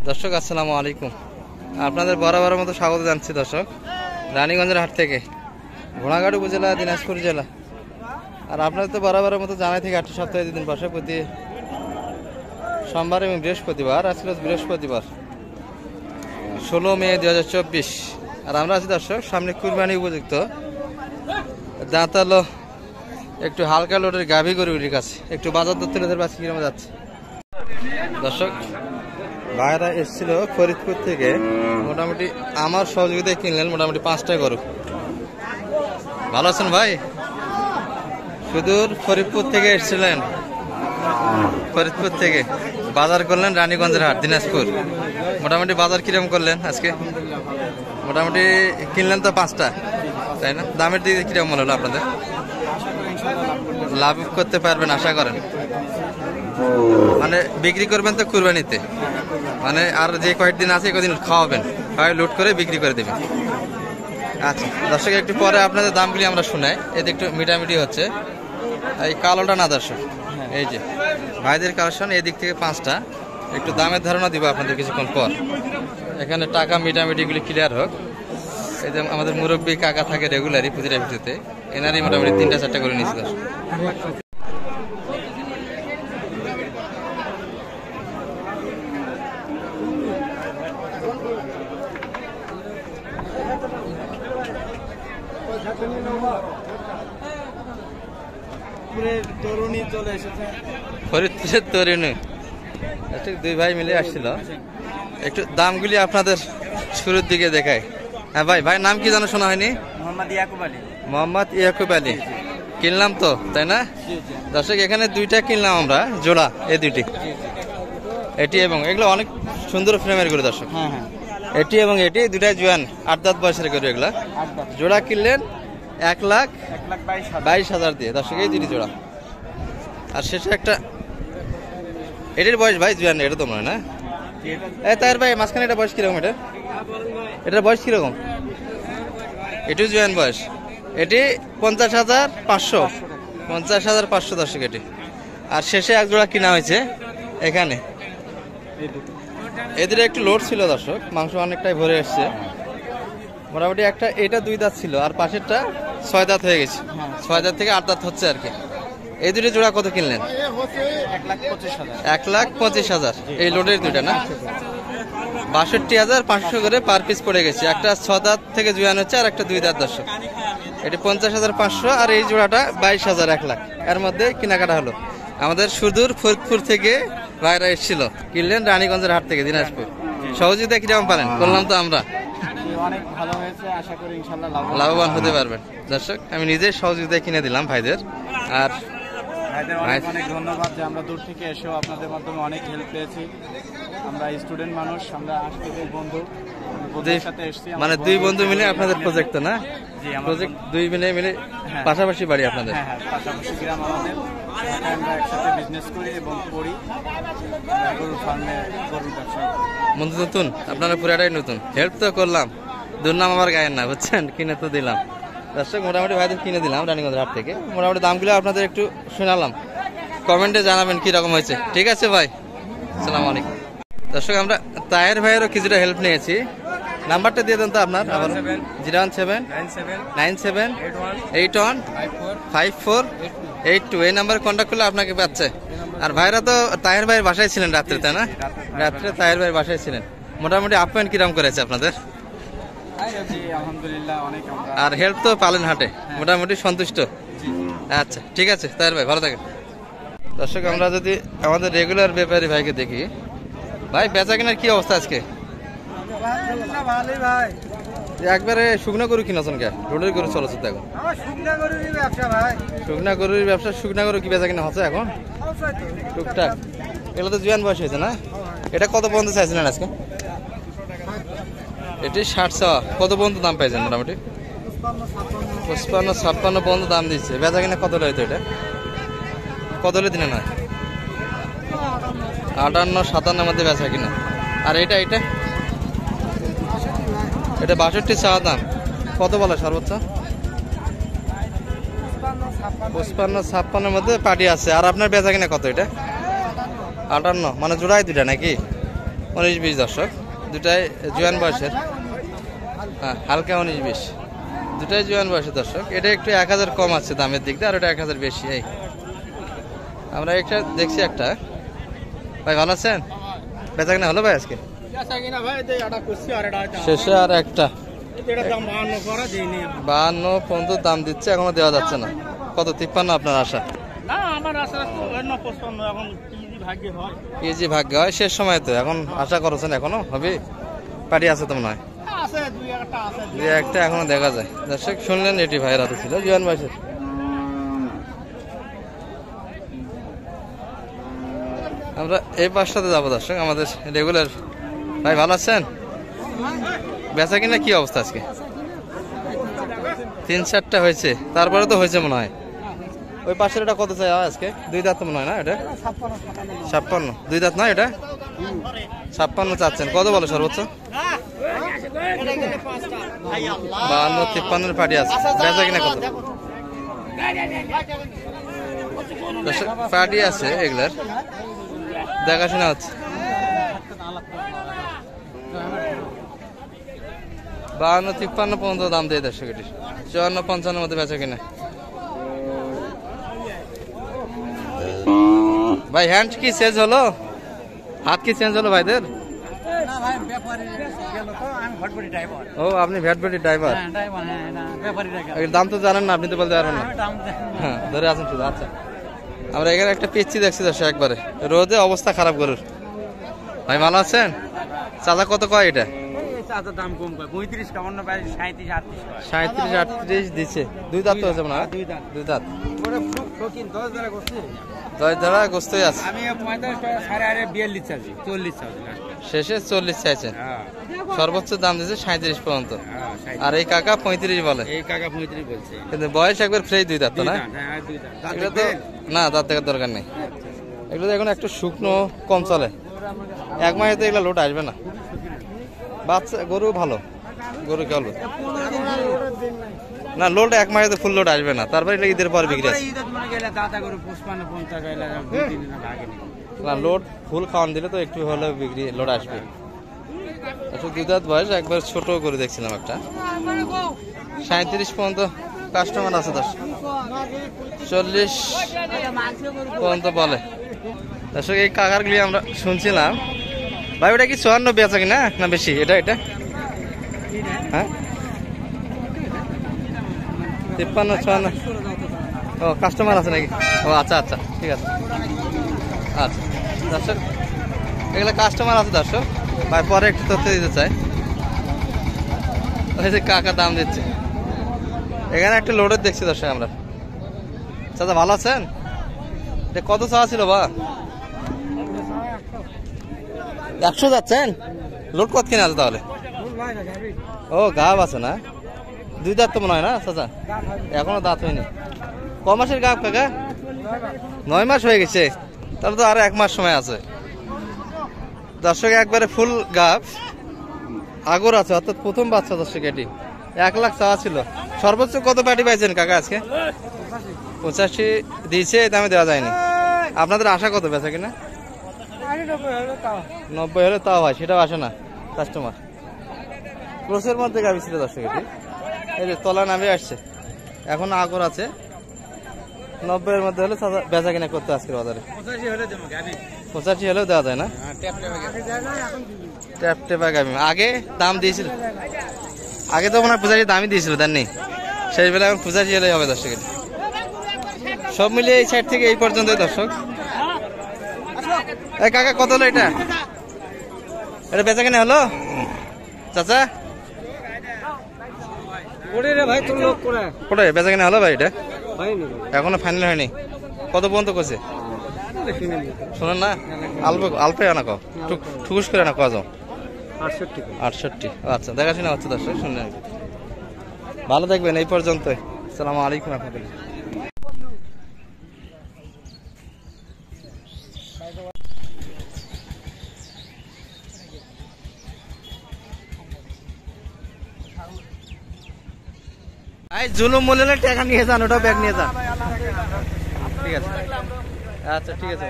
দর্শক আসসালামু আলাইকুম, আপনাদের বরাবরের মতো স্বাগত জানাচ্ছি দর্শক রানীগঞ্জের হাট থেকে, ঘোড়াঘাট উপজেলা, দিনাজপুর জেলা। আর আপনাদের তো বরাবরের মতো জানাই থেকে 8 সপ্তাহে 2 দিন বসে, প্রতি সোমবার এবং বৃহস্পতিবার। আজকে বৃহস্পতিবার 16 মে 2024। আর আমরা আছি দর্শক সামনে কুরবানি উপযুক্ত দাঁতালো একটু হালকা লোডের গাভী গরুগুলির কাছে। একটু বাজার দর তুলে ধরবে আজকে কিরকম যাচ্ছে দর্শক। ভাইরা এসেছিল ফরিদপুর থেকে, মোটামুটি আমার সহযোগিতায় কিনলেন মোটামুটি 5টা গরু। ভালো আছেন ভাই? সুদূর ফরিদপুর থেকে এসেছিলেন, ফরিদপুর থেকে বাজার করলেন রানীগঞ্জের হাট দিনাজপুর। মোটামুটি বাজার কিরকম করলেন আজকে? মোটামুটি কিনলেন তো 5টা, তাই না? দামের দিকে কিরকম মনে হলো আপনাদের? লাভ করতে পারবেন আশা করেন? মানে বিক্রি করবেন তো কুরবানিতে, মানে আর যে কয়েকদিন আছে কদিন খাওয়াবেন, খাওয়াই লুট করে বিক্রি করে দেবেন। আচ্ছা দর্শক, একটু পরে আপনাদের দামগুলি আমরা শোনাই। এতে একটু মিটামিটি হচ্ছে, এই কালোটা না দর্শক, এই যে ভাইদের কালেকশন, এদিক থেকে 5টা। একটু দামের ধারণা দিব আপনাদের কিছুক্ষণ পর। এখানে টাকা মিটামিটিগুলি ক্লিয়ার হোক। এই যে আমাদের মুরব্বী কাকা থাকে রেগুলারই প্রতিটা ভিডিওতে, এনারই মোটামুটি 3টা-4টা করে নিয়েছি দর্শক। ফরিদপুরের তরুণী দুই ভাই মিলে আসছিল। একটু দামগুলি আপনাদের শুরুর দিকে দেখায়। হ্যাঁ ভাই, ভাই নাম কি জানো শোনা হয়নি? মোহাম্মদ ইয়াকুব আলী। কিনলাম তো, তাই না দর্শক? এখানে 2টা কিনলাম আমরা জোড়া, এই 2টি, এটি এবং এগুলো অনেক সুন্দর ফ্রেমের গরু দর্শক। এটি এবং এটি 2টাই জোয়ান 8 দাঁত বয়সের গরু। এগুলা জোড়া কিনলেন 1,22,000 দিয়ে দর্শক, এই 2টি জোড়া। আর শেষে একটা, এটির বয়স ভাই জোয়ান, এটা তো মনে না? তাই ভাই মাঝখানে এটা বয়স কিরকম? এটার বয়স কিরকম? এটিও জোয়ান বয়স। এটি 50,500, 50,500 দর্শক এটি। আর শেষে এক জোড়া কিনা হয়েছে এখানে। এদের একটু লোড ছিল দর্শক, মাংস অনেকটাই ভরে এসছে মোটামুটি। একটা এটা 2 দাঁত ছিল, আর পাশেরটা 6 দাঁত হয়ে গেছে। 6 দাঁত থেকে 8 দাঁত হচ্ছে আর কি। এই 2টি জোড়া কত কিনলেন? 1,25,000। এই লোডের 2টা না, 62,500 করে পার পিস পড়ে গেছে। একটা 6 দাঁত থেকে জোয়ান হচ্ছে, আর একটা 2 দাঁত দর্শক। এটি 50,500, আর এই জোড়াটা 22,000, 1 লাখ। এর মধ্যে কেনাকাটা হলো। আমাদের সুদূর ফরিদপুর থেকে ভাইরা এসেছিল, কিনলেন রানীগঞ্জের হাট থেকে দিনাজপুর। সহযোগিতা কিরকম পারেন? করলাম তো আমরা, অনেক ভালো হয়েছে, আশা করি ইনশাআল্লাহ লাভবান হতে পারবেন দর্শক। আমি নিজে সহযোগিতা কিনে দিলাম ভাইদের। আর ভাইদের অনেক অনেক ধন্যবাদ যে আমরা দূর থেকে এসেও আপনাদের মাধ্যমে অনেক হেল্প পেয়েছি। আমরা স্টুডেন্ট মানুষ, আমরা আজকে বন্ধু সাথে এসেছি, মানে 2 বন্ধু মিলে আপনাদের প্রজেক্ট না? প্রজেক্ট 2 মিলে পাশাপাশি বাড়ি আপনাদের? হ্যাঁ, পাশাপাশি গ্রাম আমাদের। আমরা একসাথে বিজনেস করি এবং করি, গরুর ফার্মে গরুর ব্যবসা। বন্ধু নতুন, আপনারা পুরাটাই নতুন। হেল্প তো করলাম, দুর্নাম আমার গায়ের না, বুঝছেন? কিনে তো দিলাম দর্শক। মোটামুটি ভাইদের কিনে দিলাম রানীগঞ্জের হাট থেকে। মোটামুটি দামগুলো আপনাদের একটু শোনালাম, কমেন্টে জানাবেন কিরকম হয়েছে। ঠিক আছে ভাই, আসসালামু আলাইকুম দর্শক। আমরা তাহের ভাইয়েরও কিছুটা হেল্প নিয়েছি। নাম্বারটা দিয়ে দেন তো আপনার আবার। 0179781815482। এই নাম্বারে কন্ট্যাক্ট করলে আপনাকে পাচ্ছে। আর ভাইরা তো তাহের ভাইয়ের বাসায় ছিলেন রাত্রে, তাই না? রাত্রে তাহের ভাইয়ের বাসায় ছিলেন। মোটামুটি আপ্যায়ন কিরকম করেছে আপনাদের? আর হেল্প তো পালেন হাটে, মোটামুটি সন্তুষ্ট? আচ্ছা ঠিক আছে তাহের ভাই, ভালো থাকেন দর্শক। আমরা যদি আমাদের রেগুলার ব্যাপারী ভাইকে দেখি, ভাই বেচা কেনার কি অবস্থা আজকে? একবারে শুকনা গরু কিনেছেন কে? রোডের গরু চলেছে তো এখন? শুকনা গরুর ব্যবসা। শুকনা গরু কি বেচা কিনা হচ্ছে এখন টুকটাক? এগুলো তো জোয়ান বয়স হয়েছে না? এটা কত পর্যন্ত চাইছিলেন আজকে? এটি 60 কত পর্যন্ত দাম পাইছেন? মোটামুটি 55-56 পর্যন্ত দাম দিচ্ছে। বেচা কিনা কত হইতো? এটা কত হলে দিনে না? 58-57 মধ্যে বেচা কিনা। আর এটা 62 চাওয়া দাম। কত বলে সর্বোচ্চ? 55-56 মধ্যে পার্টি আছে। আর আপনার বেচা কিনা কত? এটা 58, মানে জোড়ায় 2টা নাকি? 19-20 দর্শক, দুটাই জোয়ান বয়সের। হ্যাঁ, হালকা 19-20, দুটাই জোয়ান বয়সের দর্শক। এটা একটু 1000 কম আছে দামের দিক দিয়ে, আর ওটা 1000 বেশি। এই আমরা একটা দেখছি একটা। ভাই ভালো আছেন? বেচা কিনা হলো ভাই আজকে? শেষে আর একটা 52 পর্যন্ত দাম দিচ্ছে, এখনো দেওয়া যাচ্ছে না। কত 53 আপনার আশা? কেজি ভাগ্য হয়, শেষ সময় তো এখন আশা করছেন এখনো হবে? পাটি আছে তো মনে হয়, দুই একটা এখনো দেখা যায়। দর্শক শুনলেন, এটি ভাইয়ের হাতে ছিল জোয়ান বয়সের। আমরা এই পাশটাতে যাবো দর্শক, আমাদের রেগুলার। ভাই ভালো আছেন? বেচা কিনা কি অবস্থা আজকে? 3-4টা হয়েছে, তারপরে তো হয়েছে মনে হয়। ওই পাশের এটা কত চাই আজকে? 2 দাঁত তো মনে হয় না এটা? 56, 2 দাঁত না এটা? 56 চাচ্ছেন, কত বলে সর্বোচ্চ? 52-53 পাটি আছে, বেচা কিনা কত? পাটি আছে এগুলার, দেখাশোনা হচ্ছে। 52-53 পর্যন্ত দাম দিয়ে দর্শক এটির। 54-55 মধ্যে বেচা কিনা। ভাই হ্যান্ড কি চেঞ্জ হলো? হাত কি চেঞ্জ হলো ভাইদের? ও আপনি ভ্যাটবাড়ি ড্রাইভার? দাম তো জানেন না, আপনি তো বলতে পারবেন না। হ্যাঁ, ধরে আছেন শুধু। আচ্ছা, আমরা এখানে একটা পেচ্ছি দেখছি দর্শক, একবারে রোদে অবস্থা খারাপ গরুর। ভাই ভালো আছেন? চাচা কত কয় এটা? দাম কম কয় 37-38 দিচ্ছে। 2 দাঁত তো হয়েছে মনে হয়? 2 দাঁত। 10 ধারা গোস্তই আছে। আমি 42 চাইছি, 40 চাইছি, শেষে 40 চাইছেন। সর্বোচ্চ দাম দিচ্ছে 37 পর্যন্ত। আর এই কাকা 35 বলে। এই কাকা 35 বলছে, কিন্তু বয়স একবার ফ্রেশ 2 দাঁত তো না? এগুলো তো না, দাঁত দেখার দরকার নেই। এগুলো তো এখন একটু শুকনো, কম চলে। 1 মাসে তো এগুলো লোড আসবে না। বাচ্চা গরু ভালো, গরু কি বলবো না, লোড 1 মাসে তো ফুল লোড আসবে না। তারপরে এটা ঈদের পর বিক্রি আছে না, লোড ফুল খাওয়ান দিলে তো একটু হলে বিক্রি লোড আসবে। আচ্ছা, 2 দাঁত বয়স, একবার ছোট করে দেখছিলাম একটা। 37 পর্যন্ত কাস্টমার আছে, 40 পর্যন্ত বলে দর্শক। এই কাকারগুলি আমরা শুনছিলাম। ভাই ওটা কি 54 বেচা কিনা না বেশি? এটা এটা হ্যাঁ 53-54। ও কাস্টমার আছে নাকি? ও আচ্ছা আচ্ছা, ঠিক আছে। আচ্ছা দর্শক, এগুলো কাস্টমার আছে দর্শক। ভাই পরে একটু তথ্য দিতে চাই। ওই যে কাকা দাম দিচ্ছে, এখানে একটা লোডের দেখছি দর্শক আমরা। চাচা ভালো আছেন? এটা কত চাওয়া ছিল বা? 100 যাচ্ছেন? লোড কত কিনা আছে তাহলে? ও গাব আছে না? 2 দাঁত তো মনে হয় না চাচা? এখনো দাঁত হয়নি। ক মাসের গাব কাকা? 9 মাস হয়ে গেছে, তাহলে তো আরো 1 মাস সময় আছে দর্শক। একবারে ফুল গাব, আগর আছে, অর্থাৎ প্রথম বাচ্চা দর্শক। এটি 1 লাখ চাওয়া ছিল। সর্বোচ্চ কত পাটি পাইছেন কাকা আজকে? 85 দিয়েছে, এই দামে দেওয়া যায়নি। আপনাদের আশা কত বেচা কিনা? 90 হলে তাও হয়, সেটাও আসে না কাস্টমার। ক্রোসের মধ্যে গাভি ছিল দর্শক এটি। এই যে তলা নামে আসছে, এখন আগর আছে। 90 এর মধ্যে হলে বেচা কিনা করতে আজকের বাজারে। 85 হলেও দেওয়া যায় না? ট্যাপ টেপা গাভি আগে দাম দিয়েছিল, আগে তো মনে হয় 85 দামই দিয়েছিল, দেননি? সেই বেলা এখন 85 হলেই হবে দর্শক। সব মিলিয়ে এই সাইড থেকে এই পর্যন্ত দর্শক। এই কাকা কত হলো এটা? এটা বেচা কিনা হলো চাচা? কোথায় বেচা কিনা হলো ভাই? এটা এখনো ফাইনাল হয়নি। কত পর্যন্ত করছে শোনেন না? অল্পে আনা কও, ঠুকুস করে আনা কয়া যাও। 68। আচ্ছা, দেখাশোনা হচ্ছে দর্শক, শুনলেন। ভালো থাকবেন এই পর্যন্তই। আসসালামু আলাইকুম রহমতুল্লাহ। জুলুম মূল্যে টাকা নিয়ে যান, ওটা ব্যাগ নিয়ে যান। ঠিক আছে, আচ্ছা ঠিক আছে।